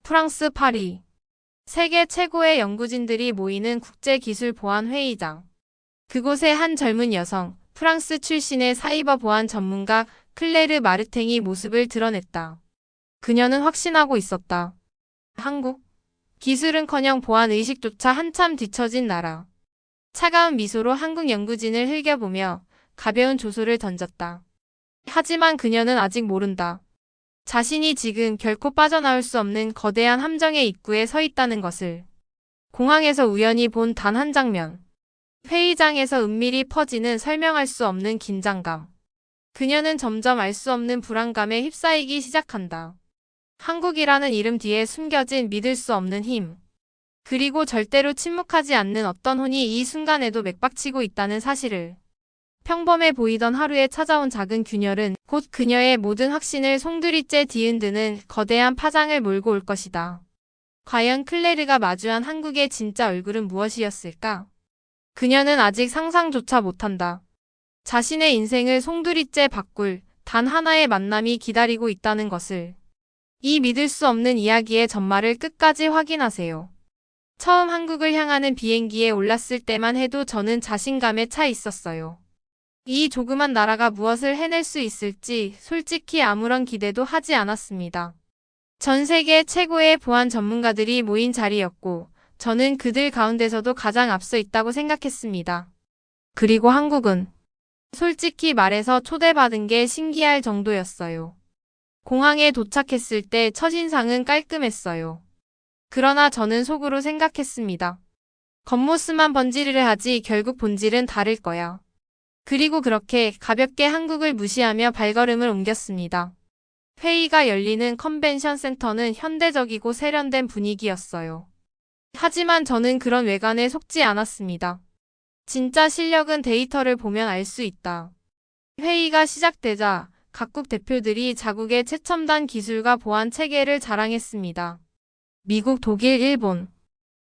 프랑스 파리. 세계 최고의 연구진들이 모이는 국제기술보안회의장. 그곳에 한 젊은 여성, 프랑스 출신의 사이버 보안 전문가 클레르 마르탱이 모습을 드러냈다. 그녀는 확신하고 있었다. 한국? 기술은커녕 보안 의식조차 한참 뒤처진 나라. 차가운 미소로 한국 연구진을 흘겨보며 가벼운 조소를 던졌다. 하지만 그녀는 아직 모른다. 자신이 지금 결코 빠져나올 수 없는 거대한 함정의 입구에 서 있다는 것을. 공항에서 우연히 본 단 한 장면. 회의장에서 은밀히 퍼지는 설명할 수 없는 긴장감. 그녀는 점점 알 수 없는 불안감에 휩싸이기 시작한다. 한국이라는 이름 뒤에 숨겨진 믿을 수 없는 힘. 그리고 절대로 침묵하지 않는 어떤 혼이 이 순간에도 맥박치고 있다는 사실을. 평범해 보이던 하루에 찾아온 작은 균열은 곧 그녀의 모든 확신을 송두리째 뒤흔드는 거대한 파장을 몰고 올 것이다. 과연 클레르가 마주한 한국의 진짜 얼굴은 무엇이었을까? 그녀는 아직 상상조차 못한다. 자신의 인생을 송두리째 바꿀 단 하나의 만남이 기다리고 있다는 것을. 이 믿을 수 없는 이야기의 전말을 끝까지 확인하세요. 처음 한국을 향하는 비행기에 올랐을 때만 해도 저는 자신감에 차 있었어요. 이 조그만 나라가 무엇을 해낼 수 있을지 솔직히 아무런 기대도 하지 않았습니다. 전 세계 최고의 보안 전문가들이 모인 자리였고 저는 그들 가운데서도 가장 앞서 있다고 생각했습니다. 그리고 한국은 솔직히 말해서 초대받은 게 신기할 정도였어요. 공항에 도착했을 때 첫인상은 깔끔했어요. 그러나 저는 속으로 생각했습니다. 겉모습만 번지르르 하지 결국 본질은 다를 거야. 그리고 그렇게 가볍게 한국을 무시하며 발걸음을 옮겼습니다. 회의가 열리는 컨벤션 센터는 현대적이고 세련된 분위기였어요. 하지만 저는 그런 외관에 속지 않았습니다. 진짜 실력은 데이터를 보면 알 수 있다. 회의가 시작되자 각국 대표들이 자국의 최첨단 기술과 보안 체계를 자랑했습니다. 미국, 독일, 일본.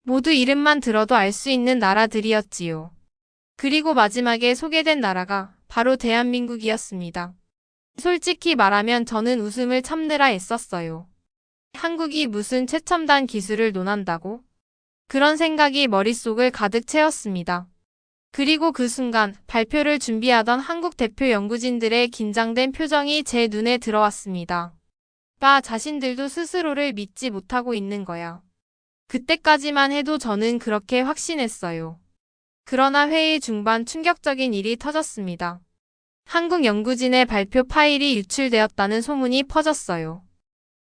모두 이름만 들어도 알 수 있는 나라들이었지요. 그리고 마지막에 소개된 나라가 바로 대한민국이었습니다. 솔직히 말하면 저는 웃음을 참느라 애썼어요. 한국이 무슨 최첨단 기술을 논한다고? 그런 생각이 머릿속을 가득 채웠습니다. 그리고 그 순간 발표를 준비하던 한국 대표 연구진들의 긴장된 표정이 제 눈에 들어왔습니다. 자신들도 스스로를 믿지 못하고 있는 거야. 그때까지만 해도 저는 그렇게 확신했어요. 그러나 회의 중반 충격적인 일이 터졌습니다. 한국 연구진의 발표 파일이 유출되었다는 소문이 퍼졌어요.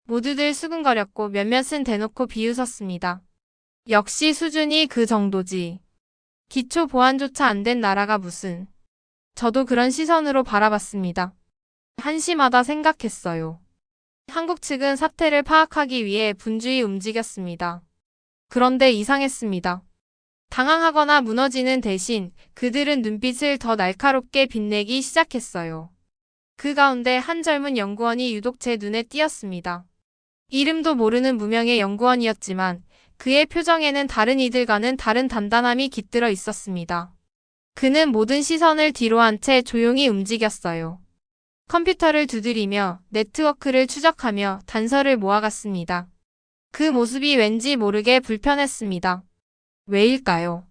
모두들 수근거렸고 몇몇은 대놓고 비웃었습니다. 역시 수준이 그 정도지. 기초 보안조차 안 된 나라가 무슨. 저도 그런 시선으로 바라봤습니다. 한심하다 생각했어요. 한국 측은 사태를 파악하기 위해 분주히 움직였습니다. 그런데 이상했습니다. 당황하거나 무너지는 대신 그들은 눈빛을 더 날카롭게 빛내기 시작했어요. 그 가운데 한 젊은 연구원이 유독 제 눈에 띄었습니다. 이름도 모르는 무명의 연구원이었지만 그의 표정에는 다른 이들과는 다른 단단함이 깃들어 있었습니다. 그는 모든 시선을 뒤로 한 채 조용히 움직였어요. 컴퓨터를 두드리며 네트워크를 추적하며 단서를 모아갔습니다. 그 모습이 왠지 모르게 불편했습니다. 왜일까요?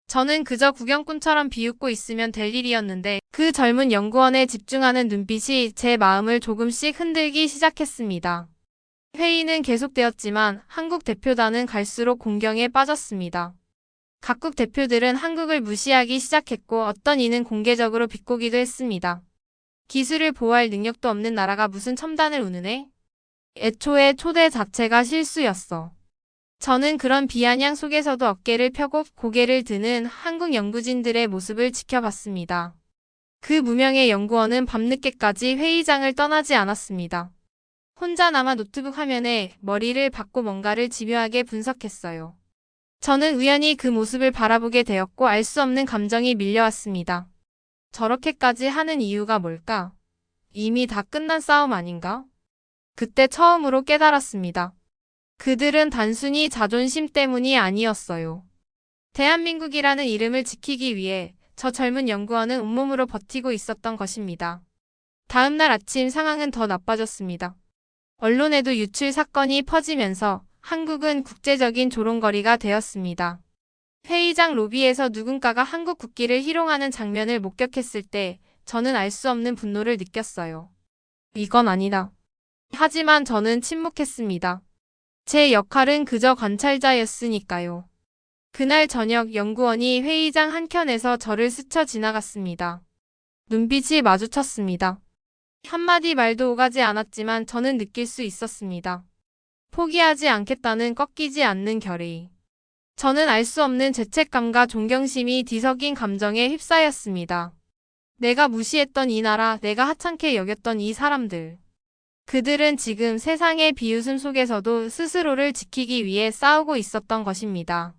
저는 그저 구경꾼처럼 비웃고 있으면 될 일이었는데 그 젊은 연구원에 집중하는 눈빛이 제 마음을 조금씩 흔들기 시작했습니다. 회의는 계속되었지만 한국 대표단은 갈수록 공경에 빠졌습니다. 각국 대표들은 한국을 무시하기 시작했고 어떤 이는 공개적으로 비꼬기도 했습니다. 기술을 보호할 능력도 없는 나라가 무슨 첨단을 운운해? 애초에 초대 자체가 실수였어. 저는 그런 비아냥 속에서도 어깨를 펴고 고개를 드는 한국 연구진들의 모습을 지켜봤습니다. 그 무명의 연구원은 밤늦게까지 회의장을 떠나지 않았습니다. 혼자 남아 노트북 화면에 머리를 박고 뭔가를 집요하게 분석했어요. 저는 우연히 그 모습을 바라보게 되었고 알 수 없는 감정이 밀려왔습니다. 저렇게까지 하는 이유가 뭘까? 이미 다 끝난 싸움 아닌가? 그때 처음으로 깨달았습니다. 그들은 단순히 자존심 때문이 아니었어요. 대한민국이라는 이름을 지키기 위해 저 젊은 연구원은 온몸으로 버티고 있었던 것입니다. 다음 날 아침 상황은 더 나빠졌습니다. 언론에도 유출 사건이 퍼지면서 한국은 국제적인 조롱거리가 되었습니다. 회의장 로비에서 누군가가 한국 국기를 희롱하는 장면을 목격했을 때 저는 알 수 없는 분노를 느꼈어요. 이건 아니다. 하지만 저는 침묵했습니다. 제 역할은 그저 관찰자였으니까요. 그날 저녁 연구원이 회의장 한켠에서 저를 스쳐 지나갔습니다. 눈빛이 마주쳤습니다. 한마디 말도 오가지 않았지만 저는 느낄 수 있었습니다. 포기하지 않겠다는 꺾이지 않는 결의. 저는 알 수 없는 죄책감과 존경심이 뒤섞인 감정에 휩싸였습니다. 내가 무시했던 이 나라, 내가 하찮게 여겼던 이 사람들. 그들은 지금 세상의 비웃음 속에서도 스스로를 지키기 위해 싸우고 있었던 것입니다.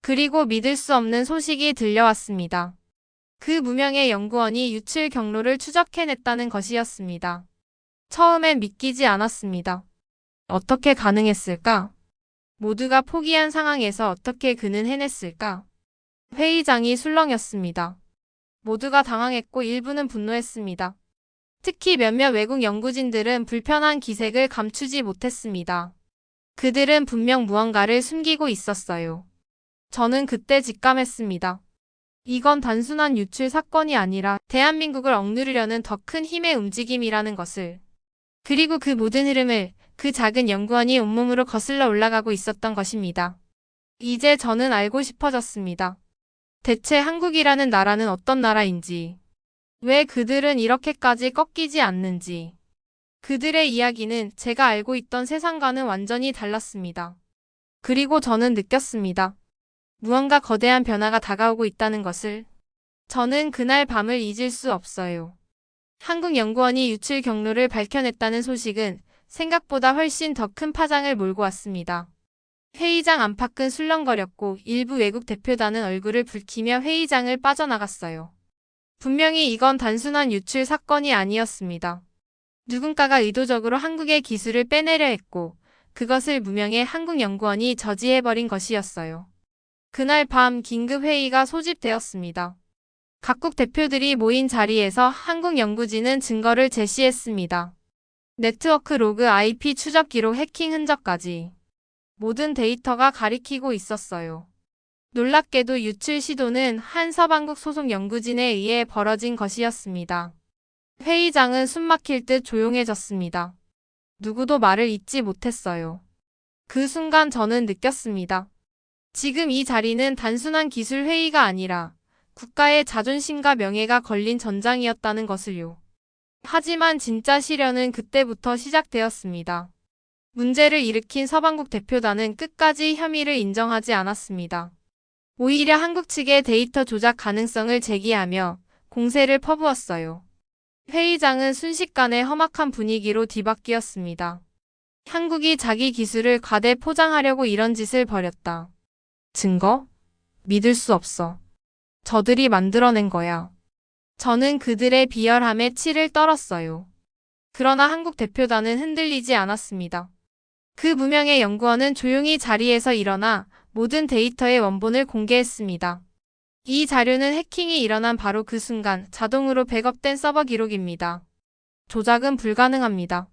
그리고 믿을 수 없는 소식이 들려왔습니다. 그 무명의 연구원이 유출 경로를 추적해냈다는 것이었습니다. 처음엔 믿기지 않았습니다. 어떻게 가능했을까? 모두가 포기한 상황에서 어떻게 그는 해냈을까? 회의장이 술렁였습니다. 모두가 당황했고 일부는 분노했습니다. 특히 몇몇 외국 연구진들은 불편한 기색을 감추지 못했습니다. 그들은 분명 무언가를 숨기고 있었어요. 저는 그때 직감했습니다. 이건 단순한 유출 사건이 아니라 대한민국을 억누르려는 더 큰 힘의 움직임이라는 것을. 그리고 그 모든 흐름을 그 작은 연구원이 온몸으로 거슬러 올라가고 있었던 것입니다. 이제 저는 알고 싶어졌습니다. 대체 한국이라는 나라는 어떤 나라인지, 왜 그들은 이렇게까지 꺾이지 않는지. 그들의 이야기는 제가 알고 있던 세상과는 완전히 달랐습니다. 그리고 저는 느꼈습니다. 무언가 거대한 변화가 다가오고 있다는 것을. 저는 그날 밤을 잊을 수 없어요. 한국 연구원이 유출 경로를 밝혀냈다는 소식은 생각보다 훨씬 더 큰 파장을 몰고 왔습니다. 회의장 안팎은 술렁거렸고 일부 외국 대표단은 얼굴을 붉히며 회의장을 빠져나갔어요. 분명히 이건 단순한 유출 사건이 아니었습니다. 누군가가 의도적으로 한국의 기술을 빼내려 했고 그것을 무명의 한국 연구원이 저지해버린 것이었어요. 그날 밤 긴급 회의가 소집되었습니다. 각국 대표들이 모인 자리에서 한국 연구진은 증거를 제시했습니다. 네트워크 로그, IP 추적 기록, 해킹 흔적까지. 모든 데이터가 가리키고 있었어요. 놀랍게도 유출 시도는 한 서방국 소속 연구진에 의해 벌어진 것이었습니다. 회의장은 숨막힐 듯 조용해졌습니다. 누구도 말을 잇지 못했어요. 그 순간 저는 느꼈습니다. 지금 이 자리는 단순한 기술 회의가 아니라 국가의 자존심과 명예가 걸린 전장이었다는 것을요. 하지만 진짜 시련은 그때부터 시작되었습니다. 문제를 일으킨 서방국 대표단은 끝까지 혐의를 인정하지 않았습니다. 오히려 한국 측의 데이터 조작 가능성을 제기하며 공세를 퍼부었어요. 회의장은 순식간에 험악한 분위기로 뒤바뀌었습니다. 한국이 자기 기술을 과대 포장하려고 이런 짓을 벌였다. 증거? 믿을 수 없어. 저들이 만들어낸 거야. 저는 그들의 비열함에 치를 떨었어요. 그러나 한국 대표단은 흔들리지 않았습니다. 그 무명의 연구원은 조용히 자리에서 일어나 모든 데이터의 원본을 공개했습니다. 이 자료는 해킹이 일어난 바로 그 순간 자동으로 백업된 서버 기록입니다. 조작은 불가능합니다.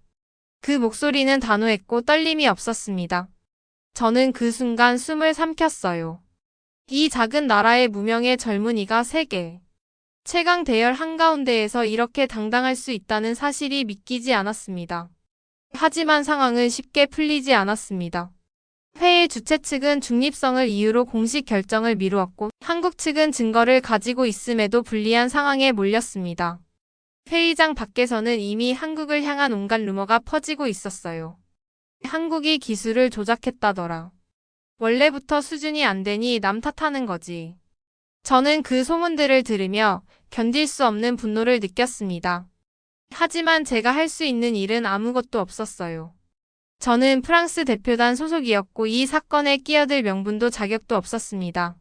그 목소리는 단호했고 떨림이 없었습니다. 저는 그 순간 숨을 삼켰어요. 이 작은 나라의 무명의 젊은이가 세계 최강 대열 한가운데에서 이렇게 당당할 수 있다는 사실이 믿기지 않았습니다. 하지만 상황은 쉽게 풀리지 않았습니다. 회의 주최 측은 중립성을 이유로 공식 결정을 미루었고 한국 측은 증거를 가지고 있음에도 불리한 상황에 몰렸습니다. 회의장 밖에서는 이미 한국을 향한 온갖 루머가 퍼지고 있었어요. 한국이 기술을 조작했다더라. 원래부터 수준이 안 되니 남 탓하는 거지. 저는 그 소문들을 들으며 견딜 수 없는 분노를 느꼈습니다. 하지만 제가 할 수 있는 일은 아무것도 없었어요. 저는 프랑스 대표단 소속이었고 이 사건에 끼어들 명분도 자격도 없었습니다.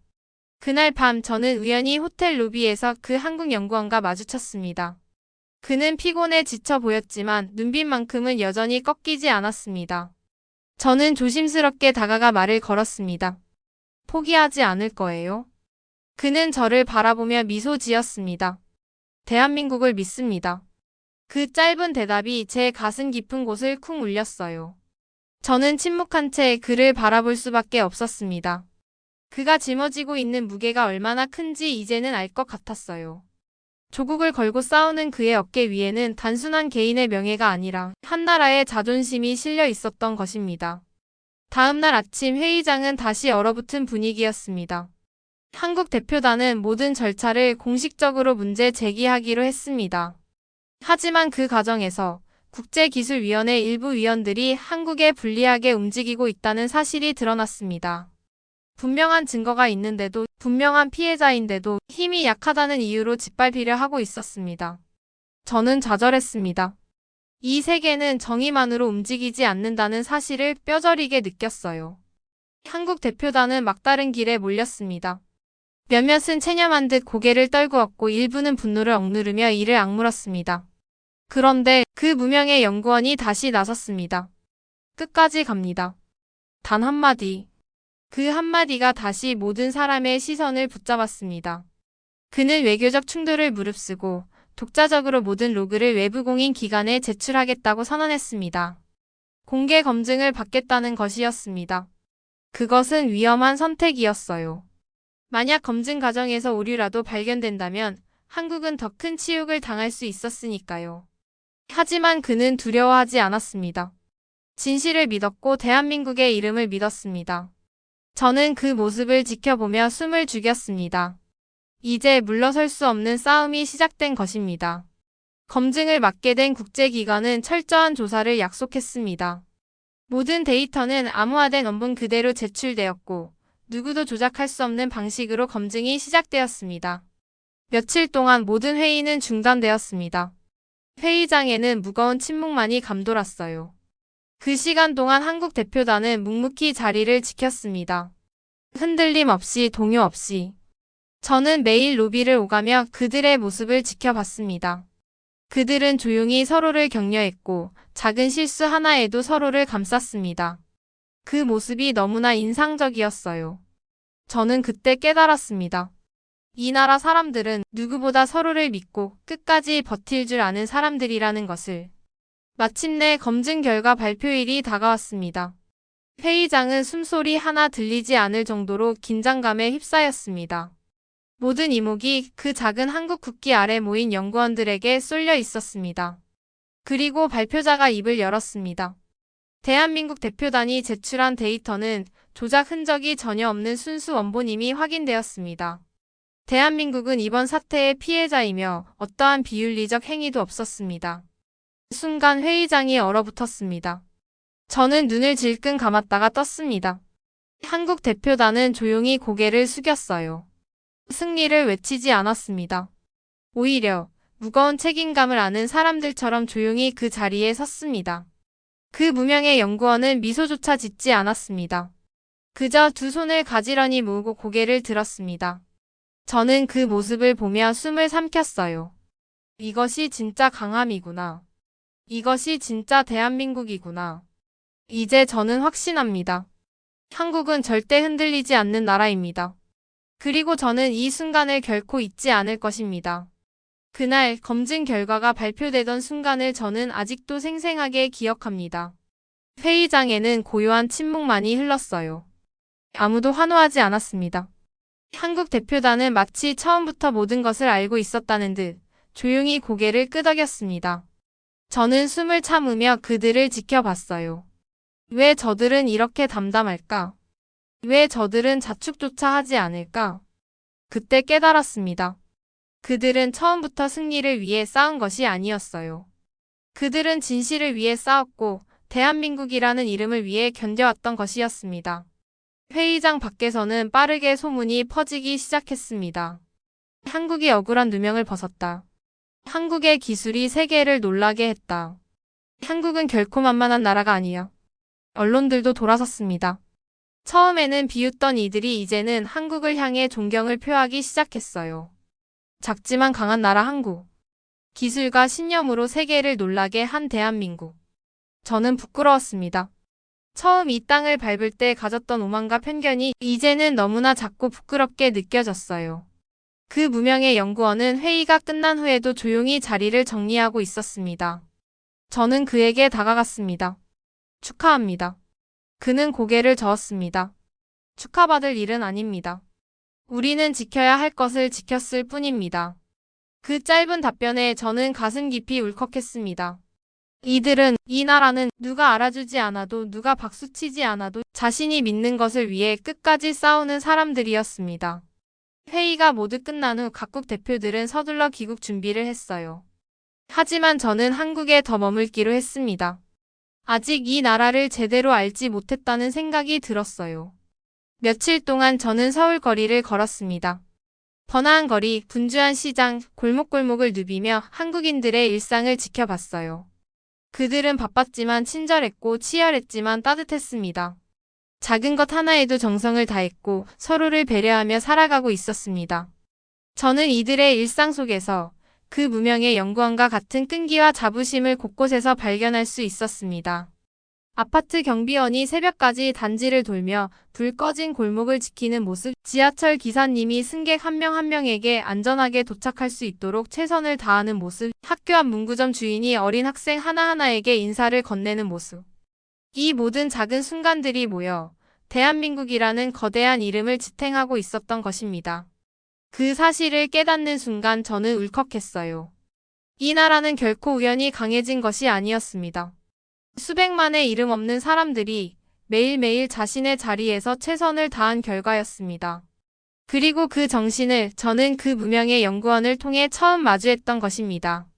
그날 밤 저는 우연히 호텔 로비에서 그 한국 연구원과 마주쳤습니다. 그는 피곤해 지쳐 보였지만 눈빛만큼은 여전히 꺾이지 않았습니다. 저는 조심스럽게 다가가 말을 걸었습니다. 포기하지 않을 거예요? 그는 저를 바라보며 미소 지었습니다. 대한민국을 믿습니다. 그 짧은 대답이 제 가슴 깊은 곳을 쿵 울렸어요. 저는 침묵한 채 그를 바라볼 수밖에 없었습니다. 그가 짊어지고 있는 무게가 얼마나 큰지 이제는 알 것 같았어요. 조국을 걸고 싸우는 그의 어깨 위에는 단순한 개인의 명예가 아니라 한 나라의 자존심이 실려 있었던 것입니다. 다음 날 아침 회의장은 다시 얼어붙은 분위기였습니다. 한국 대표단은 모든 절차를 공식적으로 문제 제기하기로 했습니다. 하지만 그 과정에서 국제기술위원회 일부 위원들이 한국에 불리하게 움직이고 있다는 사실이 드러났습니다. 분명한 증거가 있는데도, 분명한 피해자인데도 힘이 약하다는 이유로 짓밟히려 하고 있었습니다. 저는 좌절했습니다. 이 세계는 정의만으로 움직이지 않는다는 사실을 뼈저리게 느꼈어요. 한국 대표단은 막다른 길에 몰렸습니다. 몇몇은 체념한 듯 고개를 떨구었고 일부는 분노를 억누르며 이를 악물었습니다. 그런데 그 무명의 연구원이 다시 나섰습니다. 끝까지 갑니다. 단 한마디. 그 한마디가 다시 모든 사람의 시선을 붙잡았습니다. 그는 외교적 충돌을 무릅쓰고 독자적으로 모든 로그를 외부 공인 기관에 제출하겠다고 선언했습니다. 공개 검증을 받겠다는 것이었습니다. 그것은 위험한 선택이었어요. 만약 검증 과정에서 오류라도 발견된다면 한국은 더 큰 치욕을 당할 수 있었으니까요. 하지만 그는 두려워하지 않았습니다. 진실을 믿었고 대한민국의 이름을 믿었습니다. 저는 그 모습을 지켜보며 숨을 죽였습니다. 이제 물러설 수 없는 싸움이 시작된 것입니다. 검증을 맡게 된 국제기관은 철저한 조사를 약속했습니다. 모든 데이터는 암호화된 원본 그대로 제출되었고 누구도 조작할 수 없는 방식으로 검증이 시작되었습니다. 며칠 동안 모든 회의는 중단되었습니다. 회의장에는 무거운 침묵만이 감돌았어요. 그 시간 동안 한국 대표단은 묵묵히 자리를 지켰습니다. 흔들림 없이 동요 없이. 저는 매일 로비를 오가며 그들의 모습을 지켜봤습니다. 그들은 조용히 서로를 격려했고 작은 실수 하나에도 서로를 감쌌습니다. 그 모습이 너무나 인상적이었어요. 저는 그때 깨달았습니다. 이 나라 사람들은 누구보다 서로를 믿고 끝까지 버틸 줄 아는 사람들이라는 것을. 마침내 검증 결과 발표일이 다가왔습니다. 회의장은 숨소리 하나 들리지 않을 정도로 긴장감에 휩싸였습니다. 모든 이목이 그 작은 한국 국기 아래 모인 연구원들에게 쏠려 있었습니다. 그리고 발표자가 입을 열었습니다. 대한민국 대표단이 제출한 데이터는 조작 흔적이 전혀 없는 순수 원본임이 확인되었습니다. 대한민국은 이번 사태의 피해자이며 어떠한 비윤리적 행위도 없었습니다. 순간 회의장이 얼어붙었습니다. 저는 눈을 질끈 감았다가 떴습니다. 한국 대표단은 조용히 고개를 숙였어요. 승리를 외치지 않았습니다. 오히려 무거운 책임감을 아는 사람들처럼 조용히 그 자리에 섰습니다. 그 무명의 연구원은 미소조차 짓지 않았습니다. 그저 두 손을 가지런히 모으고 고개를 들었습니다. 저는 그 모습을 보며 숨을 삼켰어요. 이것이 진짜 강함이구나. 이것이 진짜 대한민국이구나. 이제 저는 확신합니다. 한국은 절대 흔들리지 않는 나라입니다. 그리고 저는 이 순간을 결코 잊지 않을 것입니다. 그날 검증 결과가 발표되던 순간을 저는 아직도 생생하게 기억합니다. 회의장에는 고요한 침묵만이 흘렀어요. 아무도 환호하지 않았습니다. 한국 대표단은 마치 처음부터 모든 것을 알고 있었다는 듯 조용히 고개를 끄덕였습니다. 저는 숨을 참으며 그들을 지켜봤어요. 왜 저들은 이렇게 담담할까? 왜 저들은 자축조차 하지 않을까? 그때 깨달았습니다. 그들은 처음부터 승리를 위해 싸운 것이 아니었어요. 그들은 진실을 위해 싸웠고 대한민국이라는 이름을 위해 견뎌왔던 것이었습니다. 회의장 밖에서는 빠르게 소문이 퍼지기 시작했습니다. 한국이 억울한 누명을 벗었다. 한국의 기술이 세계를 놀라게 했다. 한국은 결코 만만한 나라가 아니야. 언론들도 돌아섰습니다. 처음에는 비웃던 이들이 이제는 한국을 향해 존경을 표하기 시작했어요. 작지만 강한 나라 한국. 기술과 신념으로 세계를 놀라게 한 대한민국. 저는 부끄러웠습니다. 처음 이 땅을 밟을 때 가졌던 오만과 편견이 이제는 너무나 작고 부끄럽게 느껴졌어요. 그 무명의 연구원은 회의가 끝난 후에도 조용히 자리를 정리하고 있었습니다. 저는 그에게 다가갔습니다. 축하합니다. 그는 고개를 저었습니다. 축하받을 일은 아닙니다. 우리는 지켜야 할 것을 지켰을 뿐입니다. 그 짧은 답변에 저는 가슴 깊이 울컥했습니다. 이 나라는 누가 알아주지 않아도 누가 박수치지 않아도 자신이 믿는 것을 위해 끝까지 싸우는 사람들이었습니다. 회의가 모두 끝난 후 각국 대표들은 서둘러 귀국 준비를 했어요. 하지만 저는 한국에 더 머물기로 했습니다. 아직 이 나라를 제대로 알지 못했다는 생각이 들었어요. 며칠 동안 저는 서울 거리를 걸었습니다. 번화한 거리, 분주한 시장, 골목골목을 누비며 한국인들의 일상을 지켜봤어요. 그들은 바빴지만 친절했고 치열했지만 따뜻했습니다. 작은 것 하나에도 정성을 다했고 서로를 배려하며 살아가고 있었습니다. 저는 이들의 일상 속에서 그 무명의 연구원과 같은 끈기와 자부심을 곳곳에서 발견할 수 있었습니다. 아파트 경비원이 새벽까지 단지를 돌며 불 꺼진 골목을 지키는 모습, 지하철 기사님이 승객 한 명 한 명에게 안전하게 도착할 수 있도록 최선을 다하는 모습, 학교 앞 문구점 주인이 어린 학생 하나하나에게 인사를 건네는 모습. 이 모든 작은 순간들이 모여 대한민국이라는 거대한 이름을 지탱하고 있었던 것입니다. 그 사실을 깨닫는 순간 저는 울컥했어요. 이 나라는 결코 우연히 강해진 것이 아니었습니다. 수백만의 이름 없는 사람들이 매일매일 자신의 자리에서 최선을 다한 결과였습니다. 그리고 그 정신을 저는 그 무명의 연구원을 통해 처음 마주했던 것입니다.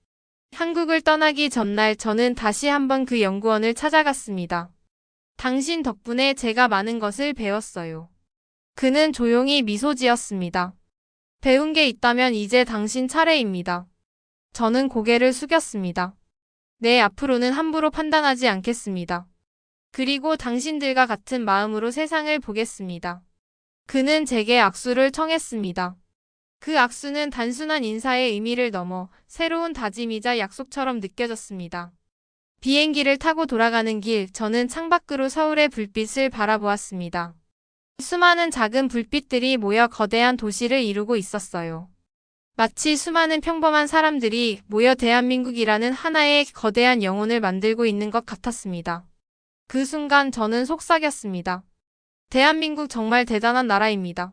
한국을 떠나기 전날 저는 다시 한번 그 연구원을 찾아갔습니다. 당신 덕분에 제가 많은 것을 배웠어요. 그는 조용히 미소 지었습니다. 배운 게 있다면 이제 당신 차례입니다. 저는 고개를 숙였습니다. 네, 앞으로는 함부로 판단하지 않겠습니다. 그리고 당신들과 같은 마음으로 세상을 보겠습니다. 그는 제게 악수를 청했습니다. 그 악수는 단순한 인사의 의미를 넘어 새로운 다짐이자 약속처럼 느껴졌습니다. 비행기를 타고 돌아가는 길, 저는 창밖으로 서울의 불빛을 바라보았습니다. 수많은 작은 불빛들이 모여 거대한 도시를 이루고 있었어요. 마치 수많은 평범한 사람들이 모여 대한민국이라는 하나의 거대한 영혼을 만들고 있는 것 같았습니다. 그 순간 저는 속삭였습니다. 대한민국 정말 대단한 나라입니다.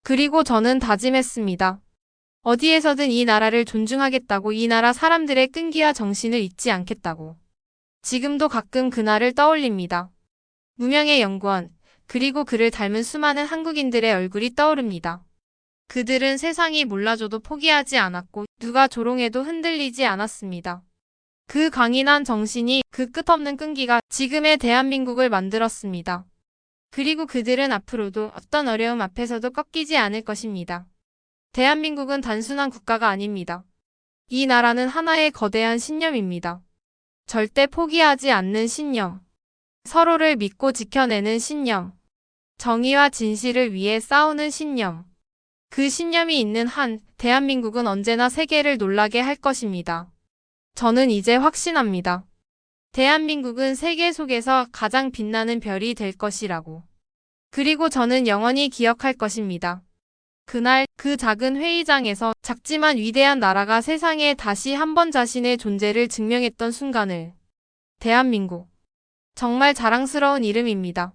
그리고 저는 다짐했습니다. 어디에서든 이 나라를 존중하겠다고, 이 나라 사람들의 끈기와 정신을 잊지 않겠다고. 지금도 가끔 그날을 떠올립니다. 무명의 연구원, 그리고 그를 닮은 수많은 한국인들의 얼굴이 떠오릅니다. 그들은 세상이 몰라줘도 포기하지 않았고 누가 조롱해도 흔들리지 않았습니다. 그 강인한 정신이, 그 끝없는 끈기가 지금의 대한민국을 만들었습니다. 그리고 그들은 앞으로도 어떤 어려움 앞에서도 꺾이지 않을 것입니다. 대한민국은 단순한 국가가 아닙니다. 이 나라는 하나의 거대한 신념입니다. 절대 포기하지 않는 신념. 서로를 믿고 지켜내는 신념. 정의와 진실을 위해 싸우는 신념. 그 신념이 있는 한, 대한민국은 언제나 세계를 놀라게 할 것입니다. 저는 이제 확신합니다. 대한민국은 세계 속에서 가장 빛나는 별이 될 것이라고. 그리고 저는 영원히 기억할 것입니다. 그날 그 작은 회의장에서 작지만 위대한 나라가 세상에 다시 한번 자신의 존재를 증명했던 순간을. 대한민국. 정말 자랑스러운 이름입니다.